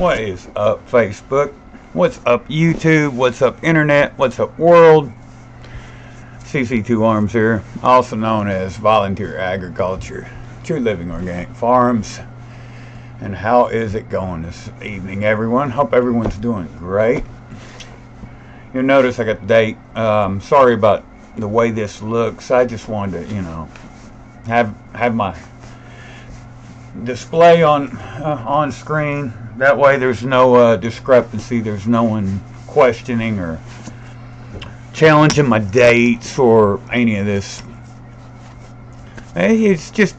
What is up, Facebook? What's up, YouTube? What's up, Internet? What's up, world? CC2 Arms here, also known as Volunteer Agriculture, True Living Organic Farms. And how is it going this evening, everyone? Hope everyone's doing great. You'll notice I got the date. Sorry about the way this looks. I just wanted to, have my display on screen. That way there's no discrepancy. There's no one questioning or challenging my dates or any of this. It's just,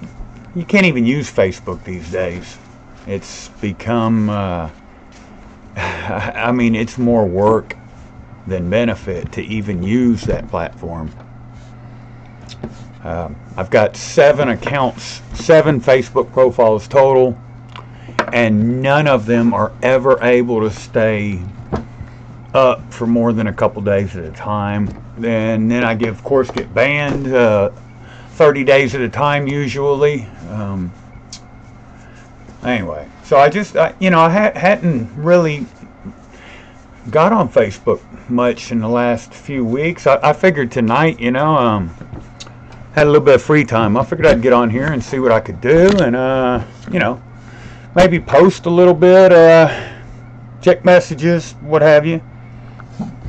you can't even use Facebook these days. It's become, I mean, it's more work than benefit to even use that platform. I've got 7 accounts, 7 Facebook profiles total, and none of them are ever able to stay up for more than a couple days at a time. And then I of course get banned 30 days at a time usually. Anyway, so I hadn't really got on Facebook much in the last few weeks. I figured tonight, had a little bit of free time. I figured I'd get on here and see what I could do, and maybe post a little bit, check messages, what have you.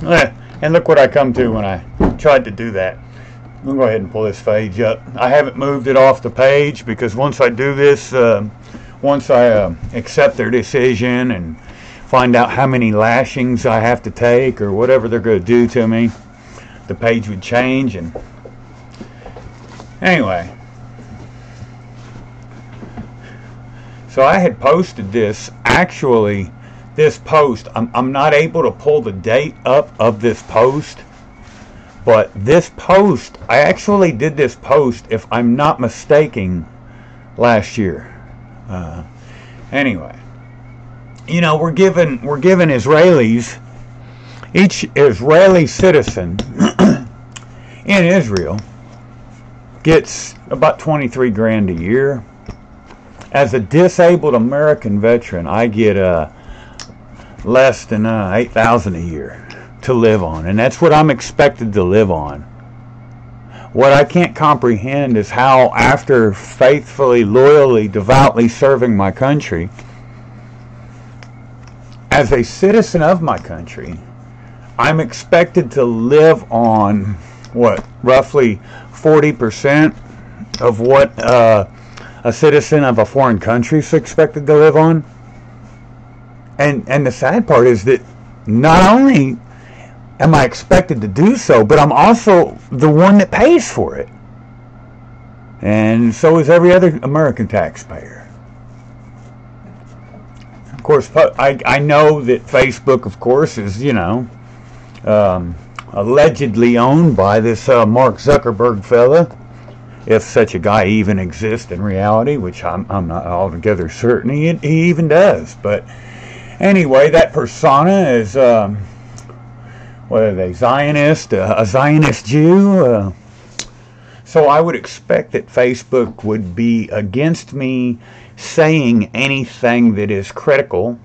And look what I come to when I tried to do that. I'm gonna go ahead and pull this page up. I haven't moved it off the page because once I do this, once I accept their decision and find out how many lashings I have to take or whatever they're going to do to me, the page would change. And anyway, so I had posted this. Actually, this post, I'm not able to pull the date up of this post, but this post, I actually did this post, if I'm not mistaken, last year. Anyway, we're giving Israelis, each Israeli citizen in Israel gets about 23 grand a year. As a disabled American veteran, I get less than 8,000 a year to live on, and that's what I'm expected to live on. What I can't comprehend is how, after faithfully, loyally, devoutly serving my country, as a citizen of my country, I'm expected to live on, roughly 40% of what a citizen of a foreign country is expected to live on. And the sad part is that not only am I expected to do so, but I'm also the one that pays for it. And so is every other American taxpayer. Of course, I know that Facebook, of course, is, allegedly owned by this Mark Zuckerberg fella, if such a guy even exists in reality, which I'm not altogether certain he even does. But anyway, that persona is, what are they, Zionist, a Zionist Jew? So I would expect that Facebook would be against me saying anything that is critical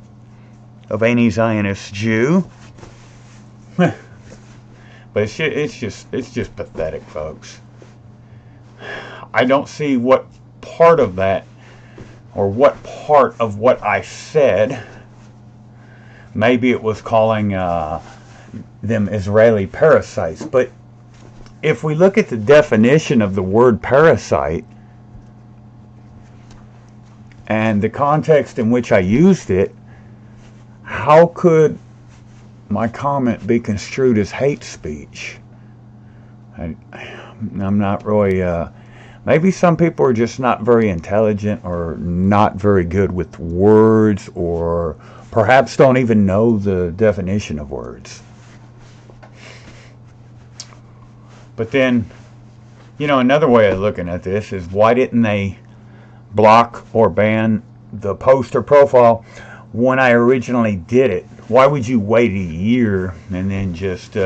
of any Zionist Jew. But it's just pathetic, folks. I don't see what part of that, or what part of what I said, maybe it was calling them Israeli parasites. But if we look at the definition of the word parasite and the context in which I used it, how could my comment be construed as hate speech? I'm not really, maybe some people are just not very intelligent or not very good with words, or perhaps don't even know the definition of words. But then, another way of looking at this is, why didn't they block or ban the post or profile when I originally did it? Why would you wait a year and then just...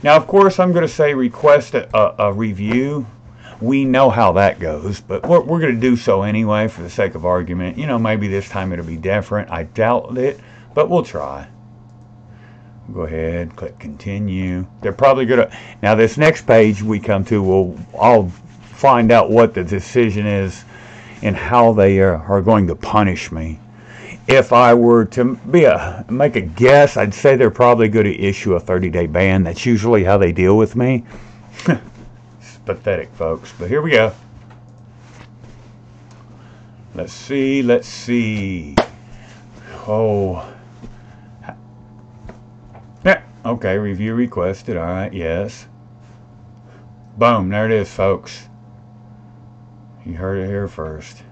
Now, of course, I'm going to say request a review, We know how that goes, but we're going to do so anyway for the sake of argument. You know, maybe this time it'll be different. I doubt it, but we'll try. Go ahead, click continue. They're probably going to... Now, this next page we come to, I'll find out what the decision is and how they are going to punish me. If I were to make a guess, I'd say they're probably going to issue a 30-day ban. That's usually how they deal with me. It's pathetic, folks. But here we go. Let's see. Oh. Yeah, okay, review requested. All right, yes. Boom, there it is, folks. You heard it here first.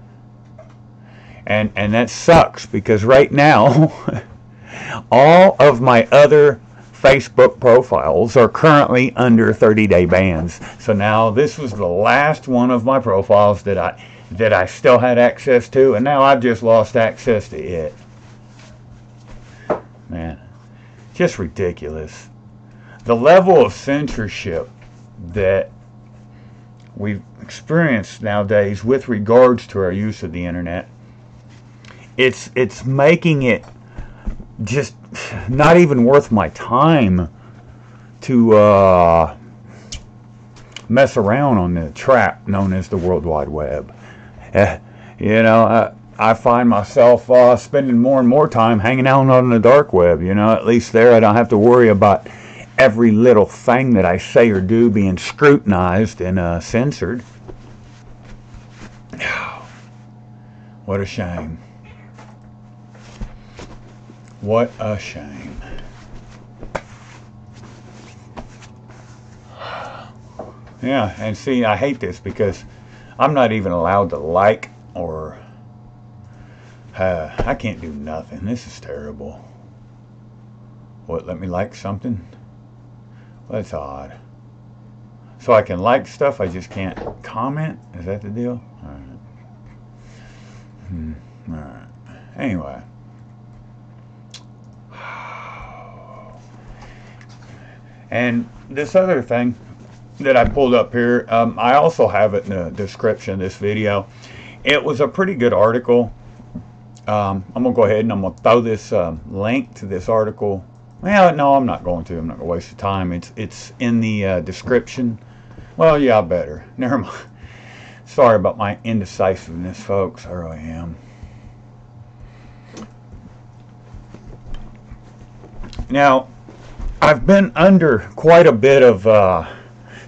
And that sucks, because right now all of my other Facebook profiles are currently under 30-day bans. So now this was the last one of my profiles that I still had access to, and now I've just lost access to it. Man, just ridiculous. The level of censorship that we've experienced nowadays with regards to our use of the internet, it's making it just not even worth my time to mess around on the trap known as the World Wide Web. You know, I find myself spending more and more time hanging out on the dark web. You know, at least there I don't have to worry about every little thing that I say or do being scrutinized and censored. What a shame. What a shame. Yeah, and see, I hate this because I'm not even allowed to like or... I can't do nothing. This is terrible. What, let me like something? Well, that's odd. So I can like stuff, I just can't comment? Is that the deal? Alright. Alright. Anyway. And this other thing that I pulled up here, I also have it in the description of this video. It was a pretty good article. I'm going to go ahead and I'm going to throw this link to this article. Well, no, I'm not going to. I'm not going to waste the time. It's in the description. Well, yeah, I better. Never mind. Sorry about my indecisiveness, folks. I really am. Now, I've been under quite a bit of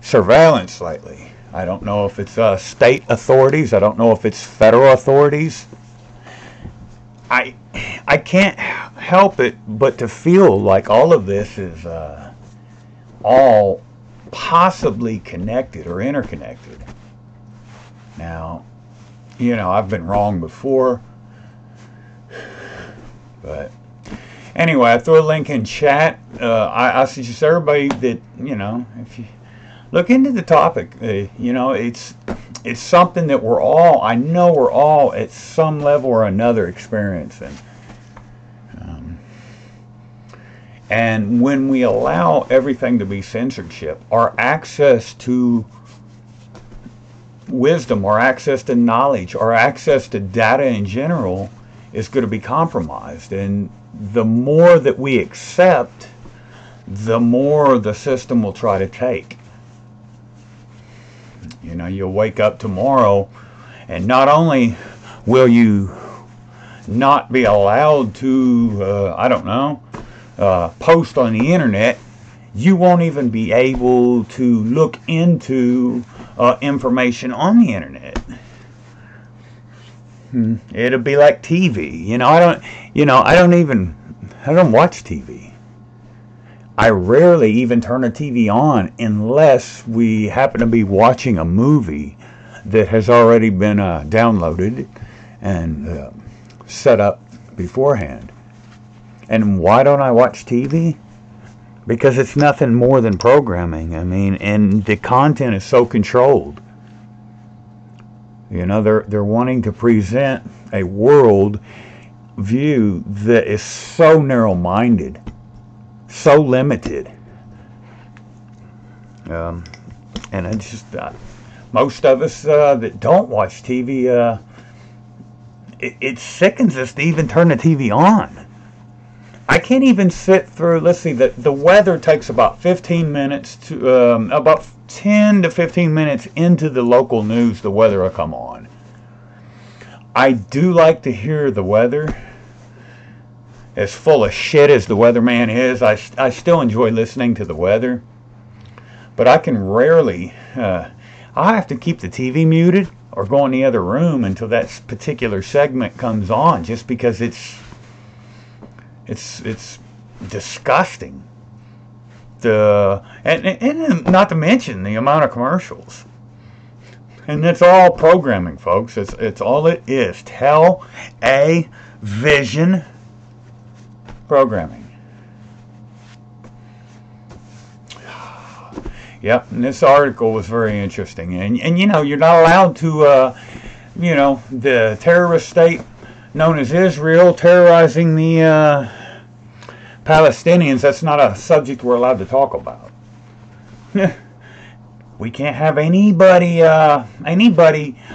surveillance lately. I don't know if it's state authorities. I don't know if it's federal authorities. I can't help it but to feel like all of this is all possibly connected or interconnected. Now, you know, I've been wrong before, but anyway, I threw a link in chat. I suggest everybody that, you know, if you look into the topic, you know, it's something that I know we're all at some level or another experiencing. And when we allow everything to be censorship, our access to wisdom, our access to knowledge, our access to data in general is going to be compromised. And the more that we accept, the more the system will try to take. You know, you'll wake up tomorrow and not only will you not be allowed to, I don't know, post on the internet, you won't even be able to look into information on the internet. It'll be like TV. You know, I don't watch TV. I rarely even turn a TV on unless we happen to be watching a movie that has already been downloaded and set up beforehand. And why don't I watch TV? Because it's nothing more than programming. I mean, and the content is so controlled. You know, they're wanting to present a world view that is so narrow-minded, so limited. And I just, Most of us that don't watch TV, it sickens us to even turn the TV on. I can't even sit through, let's see, the weather takes about 15 minutes to, about 10 to 15 minutes into the local news, the weather will come on. I do like to hear the weather. As full of shit as the weatherman is, I still enjoy listening to the weather. But I can rarely, I have to keep the TV muted or go in the other room until that particular segment comes on, just because it's disgusting. And not to mention the amount of commercials. And that's all programming, folks. It's all it is. Television programming. Yep, and this article was very interesting. And you know, you're not allowed to, you know, the terrorist state known as Israel terrorizing the Palestinians. That's not a subject we're allowed to talk about. We can't have anybody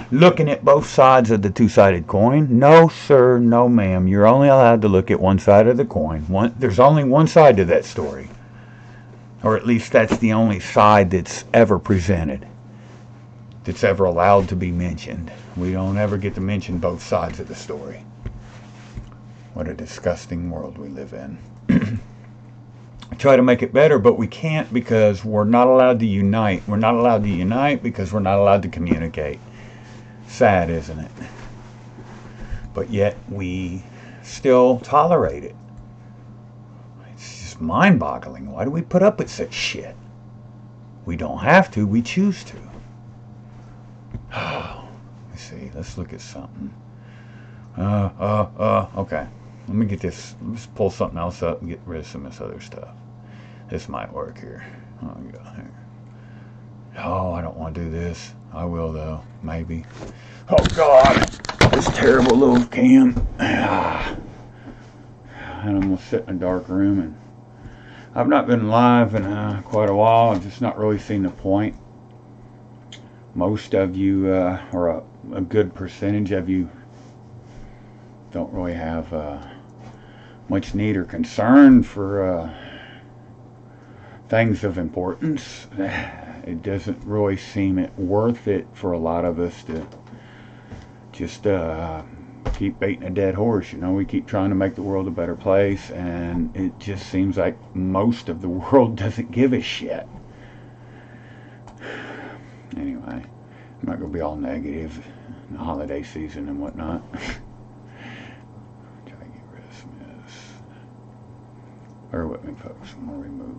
looking at both sides of the two-sided coin. No, sir, no, ma'am. You're only allowed to look at one side of the coin. There's only one side to that story. Or at least that's the only side that's ever presented, that's ever allowed to be mentioned. We don't ever get to mention both sides of the story. What a disgusting world we live in. Try to make it better, but we can't, because we're not allowed to unite. We're not allowed to unite because we're not allowed to communicate. Sad, isn't it? But yet we still tolerate it. It's just mind-boggling. Why do we put up with such shit? We don't have to. We choose to. Let's see. Let's look at something. Okay. Let me get this. Let's pull something else up and get rid of some of this other stuff. This might work here. Oh, yeah, here. Oh, I don't want to do this. I will, though. Maybe. Oh, God. This terrible little cam. And I'm going to sit in a dark room. And I've not been live in quite a while. I've just not really seen the point. Most of you, or a good percentage of you, don't really have much need or concern for things of importance. It doesn't really seem it worth it for a lot of us to just keep beating a dead horse. You know, we keep trying to make the world a better place, and it just seems like most of the world doesn't give a shit. Anyway, I'm not going to be all negative in the holiday season and whatnot. Bear with me, folks. I'm going to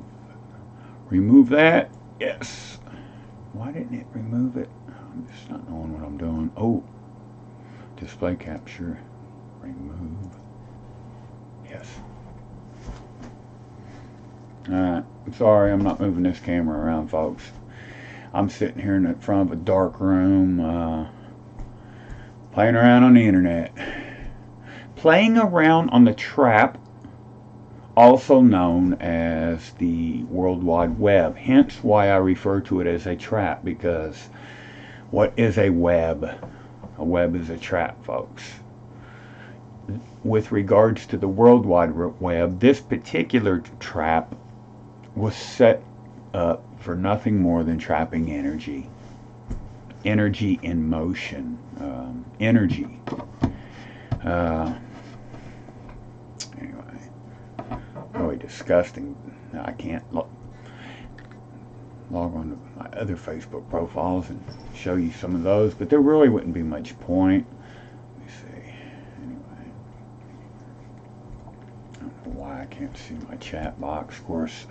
remove that. Yes. Why didn't it remove it? I'm just not knowing what I'm doing. Oh, display capture. Remove. Yes. Alright. I'm sorry I'm not moving this camera around, folks. I'm sitting here in the front of a dark room playing around on the internet. Playing around on the trap, also known as the World Wide Web. Hence why I refer to it as a trap, because what is a web? A web is a trap, folks. With regards to the World Wide Web, this particular trap was set up for nothing more than trapping energy. Energy in motion. Energy. Really disgusting. I can't log on to my other Facebook profiles and show you some of those, but there really wouldn't be much point. Let me see. Anyway, I don't know why I can't see my chat box, of course.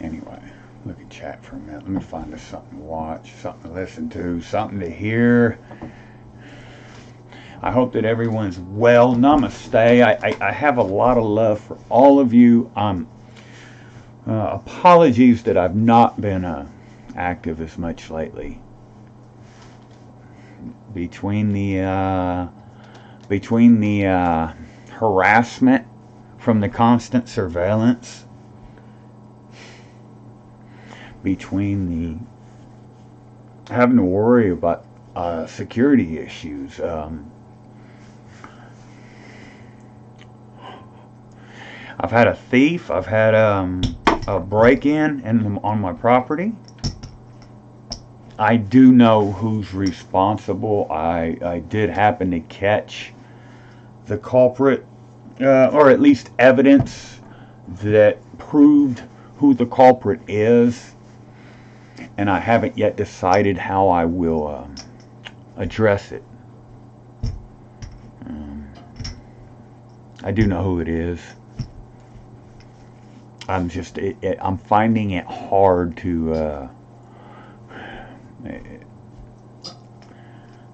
Anyway, look at chat for a minute. Let me find us something to watch, something to listen to, something to hear. I hope that everyone's well. Namaste. I have a lot of love for all of you. Apologies that I've not been active as much lately. Between the harassment from the constant surveillance, between having to worry about security issues. I've had a thief. I've had a break-in on my property. I do know who's responsible. I did happen to catch the culprit, or at least evidence that proved who the culprit is, and I haven't yet decided how I will address it. I do know who it is. I'm just, I'm finding it hard to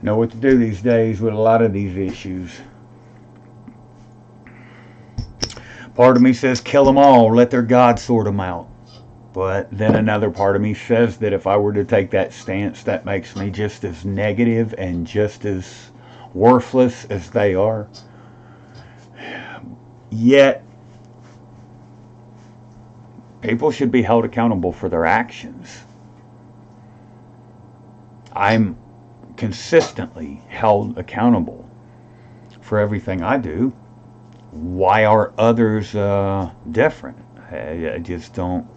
know what to do these days with a lot of these issues. Part of me says kill them all, let their God sort them out. But then another part of me says that if I were to take that stance, that makes me just as negative and just as worthless as they are. Yet, people should be held accountable for their actions. I'm consistently held accountable for everything I do. Why are others different? I just don't.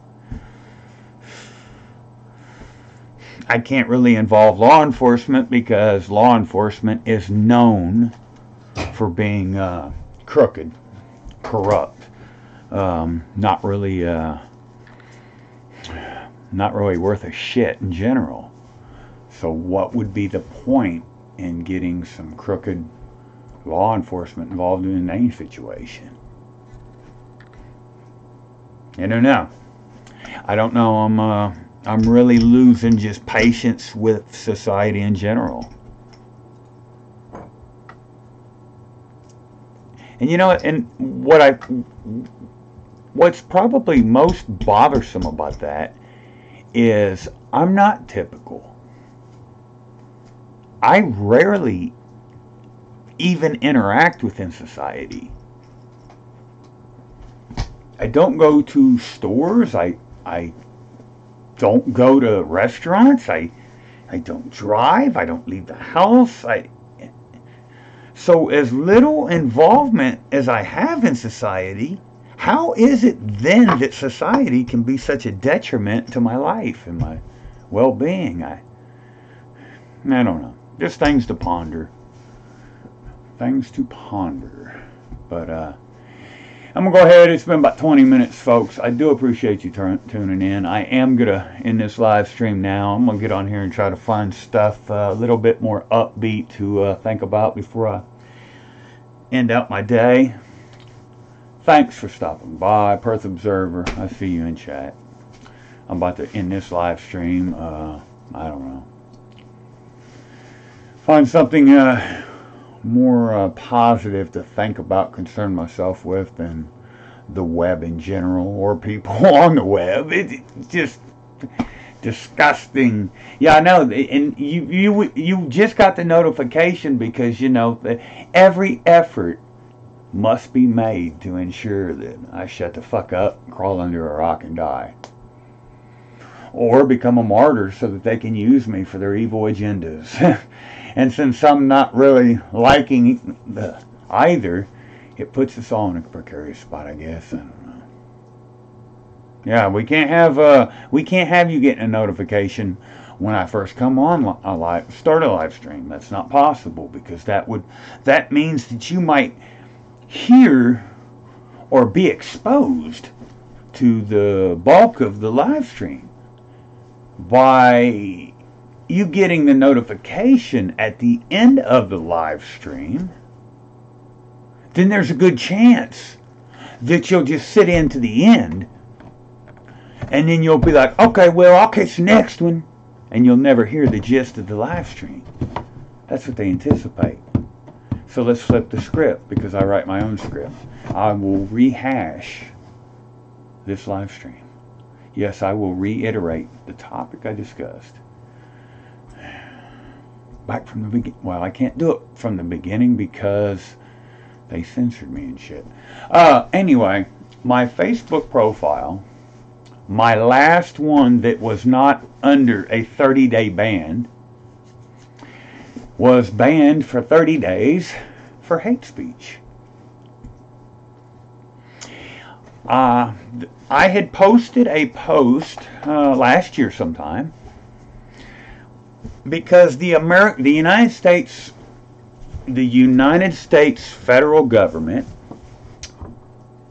I can't really involve law enforcement because law enforcement is known for being crooked, corrupt, not really worth a shit in general. So what would be the point in getting some crooked law enforcement involved in any situation? I don't know. I don't know. I'm really losing just patience with society in general. And you know, and what's probably most bothersome about that is I'm not typical. I rarely even interact within society. I don't go to stores. I don't go to restaurants. I don't drive. I don't leave the house. So as little involvement as I have in society, how is it then that society can be such a detriment to my life and my well-being? I don't know. Just things to ponder. Things to ponder. But I'm going to go ahead. It's been about 20 minutes, folks. I do appreciate you tuning in. I am going to end this live stream now. I'm going to get on here and try to find stuff a little bit more upbeat to think about before I end out my day. Thanks for stopping by, Perth Observer. I see you in chat. I'm about to end this live stream. I don't know. Find something more positive to think about, concern myself with than the web in general or people on the web. It's just disgusting. Yeah, I know. And you just got the notification because, you know, every effort must be made to ensure that I shut the fuck up, crawl under a rock and die. Or become a martyr so that they can use me for their evil agendas. And since I'm not really liking either, it puts us all in a precarious spot, I guess. I don't know. Yeah, we can't have you getting a notification when I first come on start a live stream. That's not possible because that means that you might hear or be exposed to the bulk of the live stream by you getting the notification at the end of the live stream. Then there's a good chance that you'll just sit into the end and then you'll be like, okay, well, I'll catch the next one, and you'll never hear the gist of the live stream. That's what they anticipate. So let's flip the script, because I write my own script. I will rehash this live stream. Yes, I will reiterate the topic I discussed. Back from the beginning. Well, I can't do it from the beginning because they censored me and shit. Anyway, my Facebook profile My last one that was not under a 30-day ban was banned for 30 days for hate speech. I had posted a post last year sometime because the United States federal government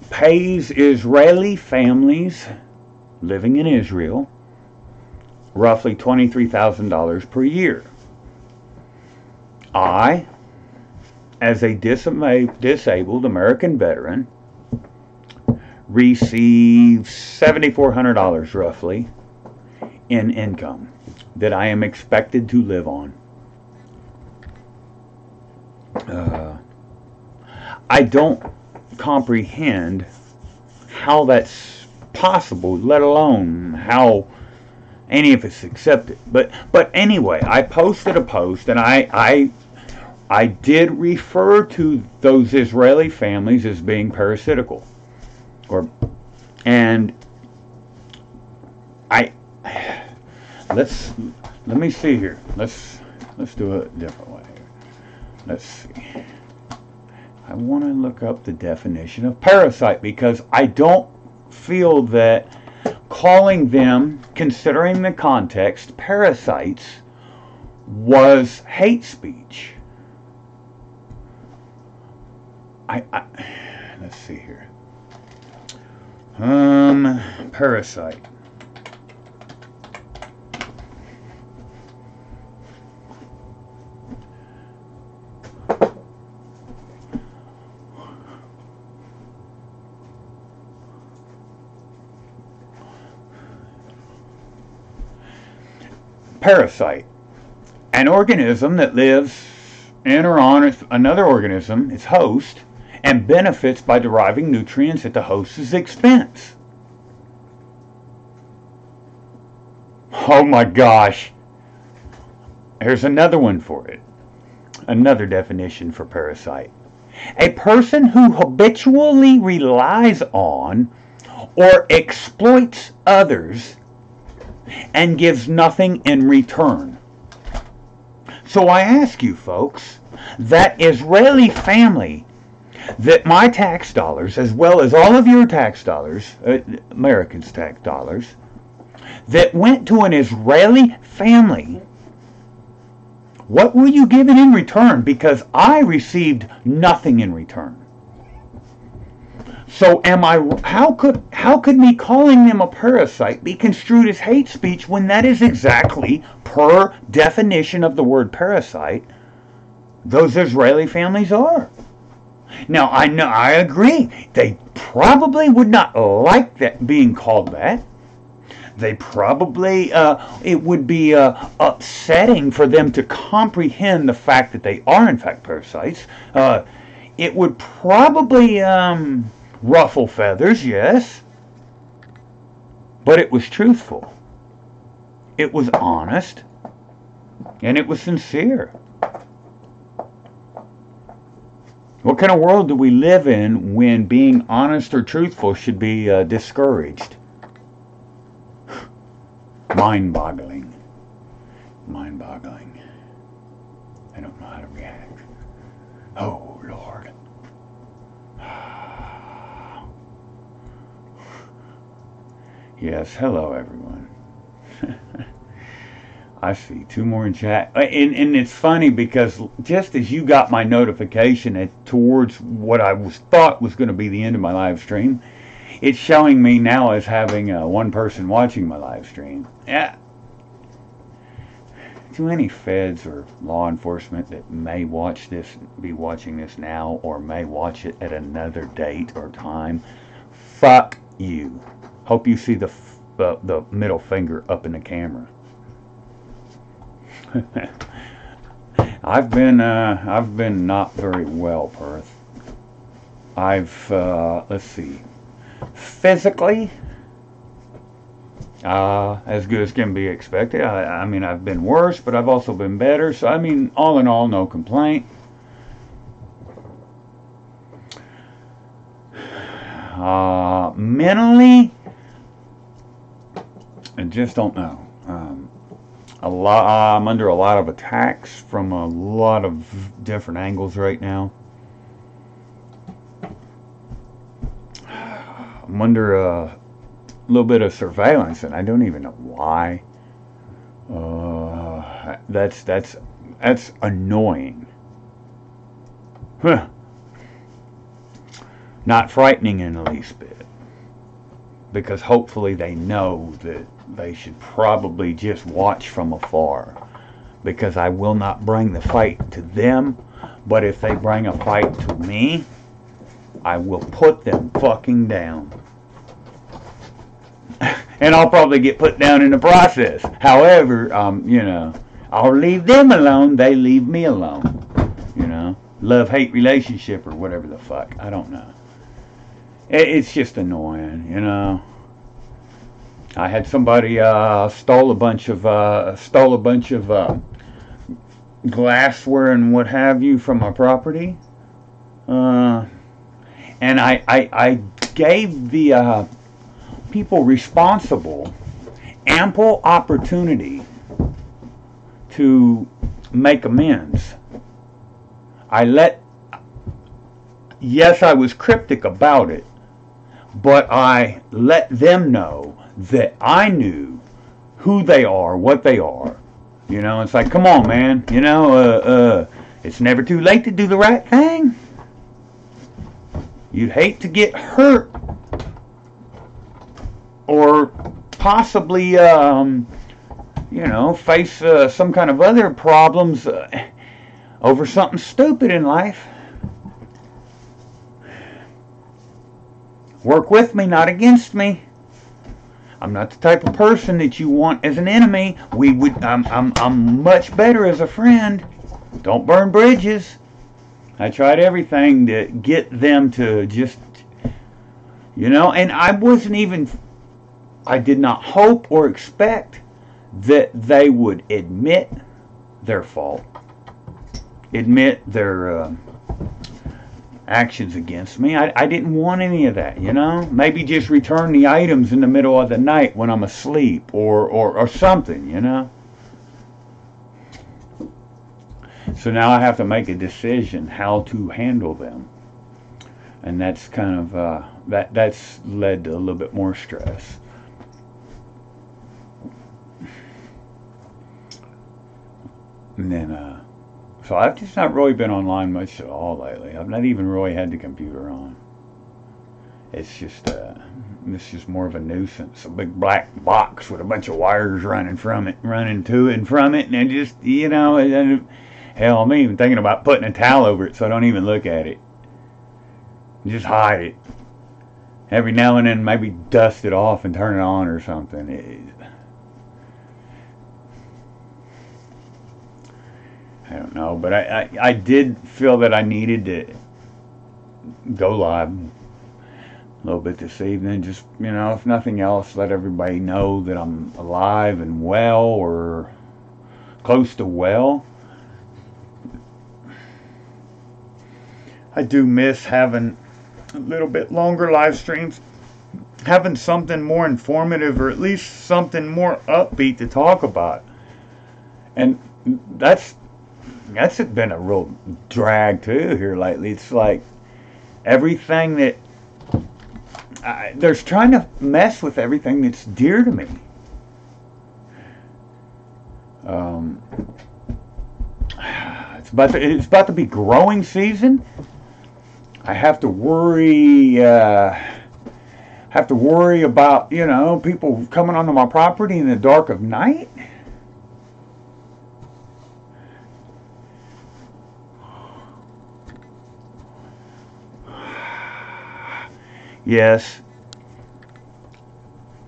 pays Israeli families living in Israel roughly $23,000 per year. I, as a disabled American veteran, receive $7,400 roughly in income that I am expected to live on. I don't comprehend how that's possible, let alone how any of it's accepted. But anyway, I posted a post, and I did refer to those Israeli families as being parasitical, let me see here. Let's do it a different way here. Let's see. I want to look up the definition of parasite, because I don't feel that calling them, considering the context, parasites was hate speech. Let's see here. Parasite. Parasite. An organism that lives in or on another organism, its host, and benefits by deriving nutrients at the host's expense. Oh my gosh. Here's another one for it. Another definition for parasite. A person who habitually relies on or exploits others and gives nothing in return. So I ask you folks, that Israeli family that my tax dollars, as well as all of your tax dollars, Americans' tax dollars, that went to an Israeli family, what were you given in return? Because I received nothing in return. So how could me calling them a parasite be construed as hate speech when that is exactly, per definition of the word parasite, those Israeli families are? Now, I agree. They probably would not like that being called that. They probably, it would be upsetting for them to comprehend the fact that they are in fact parasites. It would probably ruffle feathers, yes. But it was truthful. It was honest. And it was sincere. What kind of world do we live in when being honest or truthful should be discouraged? Mind-boggling. Mind-boggling. I don't know how to react. Oh, Lord. Yes, hello, everyone. I see two more in chat. And it's funny because just as you got my notification towards what I thought was going to be the end of my live stream, it's showing me now as having one person watching my live stream. Yeah. To any feds or law enforcement that may be watching this now, or may watch it at another date or time, fuck you. Hope you see the middle finger up in the camera. I've been not very well, Perth. Let's see, physically, as good as can be expected. I mean, I've been worse, but I've also been better. So, I mean, all in all, no complaint. Mentally, just don't know. I'm under a lot of attacks from a lot of different angles right now. I'm under a little bit of surveillance, and I don't even know why. That's annoying. Huh. Not frightening in the least bit, because hopefully they know that they should probably just watch from afar, because I will not bring the fight to them, but if they bring a fight to me, I will put them fucking down. And I'll probably get put down in the process. However, you know, I'll leave them alone, they leave me alone. You know, love-hate relationship or whatever the fuck. I don't know. It's just annoying, you know. I had somebody stole a bunch of glassware and what have you from my property, and I gave the people responsible ample opportunity to make amends. Yes, I was cryptic about it, but I let them know that I knew who they are, what they are. You know, it's like, come on, man. You know, it's never too late to do the right thing. You'd hate to get hurt or possibly, you know, face some kind of other problems over something stupid in life. Work with me, not against me. I'm not the type of person that you want as an enemy. I'm much better as a friend. Don't burn bridges. I tried everything to get them to just, you know, and I did not hope or expect that they would admit their fault, admit their actions against me. I didn't want any of that, you know. Maybe just return the items in the middle of the night when I'm asleep or something, you know. So now I have to make a decision how to handle them, and that's kind of that's led to a little bit more stress. And then so I've just not really been online much at all lately. I've not even really had the computer on. It's just more of a nuisance. A big black box with a bunch of wires running to and from it, and just, you know, hell, I'm even thinking about putting a towel over it so I don't even look at it. Just hide it. Every now and then maybe dust it off and turn it on or something. I don't know, but I did feel that I needed to go live a little bit this evening. Just, you know, if nothing else, let everybody know that I'm alive and well, or close to well. I do miss having a little bit longer live streams, having something more informative, or at least something more upbeat to talk about. And that's been a real drag too here lately. It's like everything that there's trying to mess with everything that's dear to me. It's about to be growing season. I have to worry about, you know, people coming onto my property in the dark of night. Yes.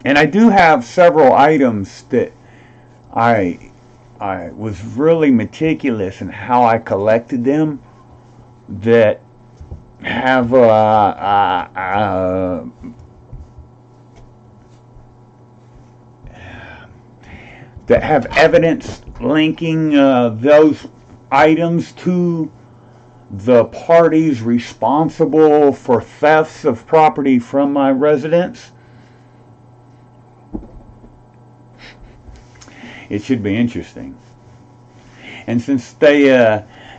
And I do have several items that I was really meticulous in how I collected them, that have evidence linking those items to the parties responsible for thefts of property from my residence. it should be interesting. And since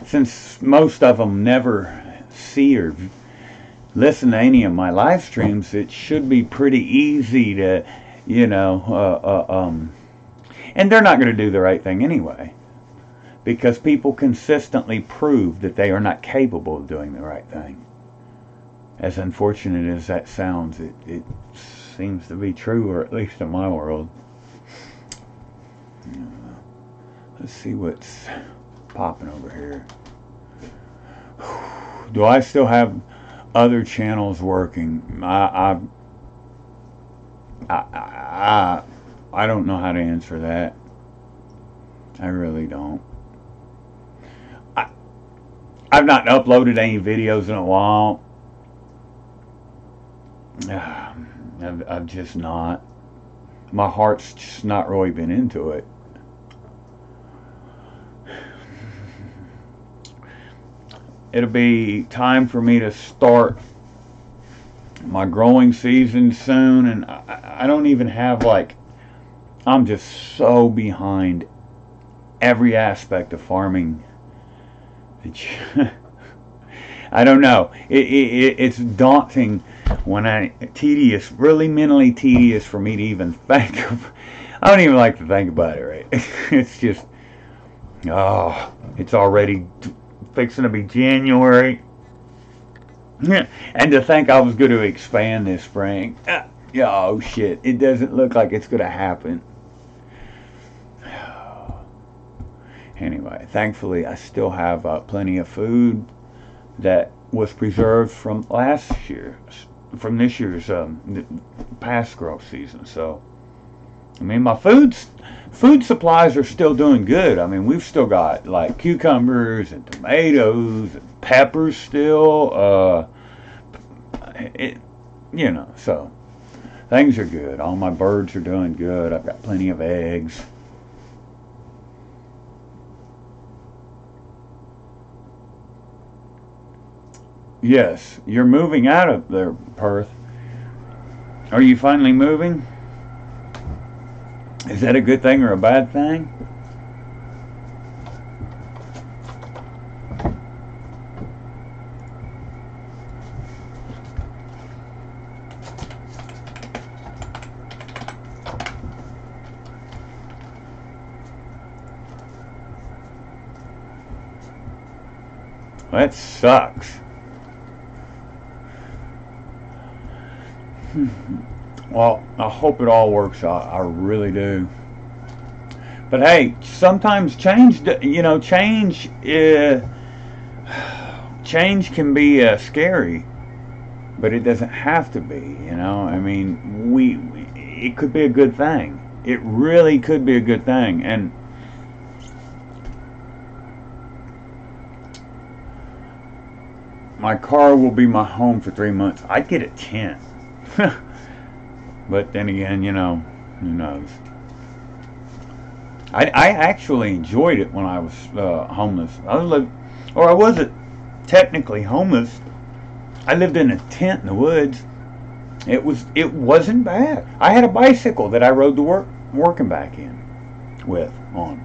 since most of them never see or listen to any of my live streams, it should be pretty easy to, and they're not going to do the right thing anyway, because people consistently prove that they are not capable of doing the right thing. As unfortunate as that sounds, it seems to be true, or at least in my world. Let's see what's popping over here. Do I still have other channels working? I don't know how to answer that. I really don't. I've not uploaded any videos in a while. I've just not. My heart's just not really been into it. It'll be time for me to start my growing season soon, and I don't even have, like, I'm just so behind every aspect of farming. I don't know. It's daunting tedious, really mentally tedious for me to even think of. I don't even like to think about it, right? It's just, oh, it's already fixing to be January. And to think I was going to expand this spring. Oh, shit. It doesn't look like it's going to happen. Anyway, thankfully, I still have plenty of food that was preserved from this year's past growth season. So, I mean, my food supplies are still doing good. I mean, we've still got like cucumbers and tomatoes and peppers still. So things are good. All my birds are doing good. I've got plenty of eggs. Yes, you're moving out of there, Perth. Are you finally moving? Is that a good thing or a bad thing? That sucks. Well, I hope it all works out. I really do. But hey, sometimes change can be scary, but it doesn't have to be. I mean, it could be a good thing. It really could be a good thing. And my car will be my home for 3 months. I'd get a tent. But then again, who knows? I actually enjoyed it when I was homeless. I wasn't technically homeless. I lived in a tent in the woods. It wasn't bad. I had a bicycle that I rode to working back on.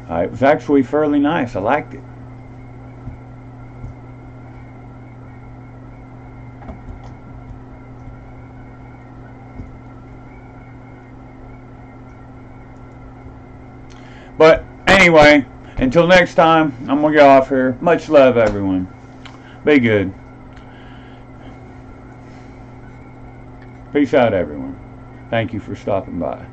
It was actually fairly nice. I liked it. But anyway, until next time, I'm going to get off here. Much love, everyone. Be good. Peace out, everyone. Thank you for stopping by.